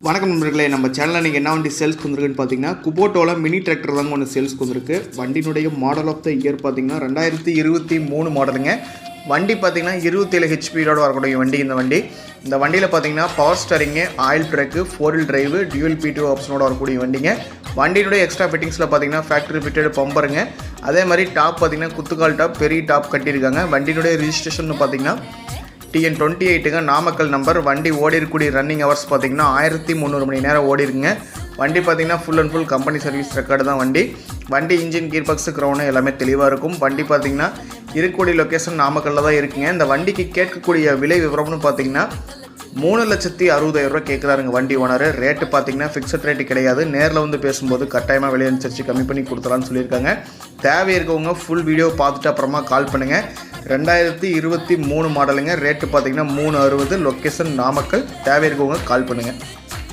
வணக்கம் நண்பர்களே, நம்ம சேனலில் நீங்கள் என்ன வண்டி சேல்ஸ்க்கு வந்துருக்குன்னு பார்த்தீங்கன்னா குபோட்டோவில் மினி டிராக்டர் தாங்க ஒன்று சேல்ஸ்க்கு வந்துருக்கு. வண்டியினுடைய மாடல் ஆஃப் த இயர் பார்த்தீங்கன்னா 2023 மாடலுங்க. வண்டி பார்த்தீங்கன்னா 27 ஹெச்பியோட வரக்கூடிய வண்டி. இந்த வண்டியில் பார்த்தீங்கன்னா பவர் ஸ்டரிங்கு, ஆயில் ட்ரக்கு, 4-wheel டிரைவு, டியூல் P2 ஆப்ஷனோட வரக்கூடிய வண்டிங்க. வண்டியினுடைய எக்ஸ்ட்ரா ஃபிட்டிங்ஸில் பார்த்தீங்கன்னா ஃபேக்ட்ரி ஃபிட்டட் பம்பருங்க. அதே மாதிரி டாப் பார்த்தீங்கன்னா குத்துக்கால் டாப், பெரிய டாப் கட்டியிருக்காங்க. வண்டியினுடைய ரிஜிஸ்ட்ரேஷன் பார்த்தீங்கன்னா TN28ங்க, நாமக்கல் நம்பர். வண்டி ஓடி இருக்கக்கூடிய ரன்னிங் ஹவர்ஸ் பார்த்தீங்கன்னா 1300 மணி நேரம் ஓடி இருக்குங்க. வண்டி பார்த்தீங்கன்னா full and full company service record தான் வண்டி இன்ஜின் கீர் பாக்ஸ் க்ரௌனு எல்லாமே தெளிவாக இருக்கும். வண்டி பார்த்தீங்கன்னா இருக்கக்கூடிய லொக்கேஷன் நாமக்கல்லில் தான் இருக்குங்க. இந்த வண்டிக்கு கேட்கக்கூடிய விலை விவரம்னு பார்த்தீங்கன்னா 3,60,000 கேட்குறாருங்க வண்டி ஓனர். ரேட்டு பார்த்தீங்கன்னா ஃபிக்ஸட் ரேட்டு கிடையாது. நேரில் வந்து பேசும்போது கட்டாயமாக விலை அனுசரித்து கம்மி பண்ணி கொடுத்துலான்னு சொல்லியிருக்காங்க. தேவை இருக்கவங்க ஃபுல் வீடியோ பார்த்துட்டு அப்புறமா கால் பண்ணுங்கள். 2023 மாடலுங்க. ரேட்டு பார்த்தீங்கன்னா 360, லொக்கேஷன் நாமக்கல். தேவை இருக்கவங்க கால் பண்ணுங்கள்.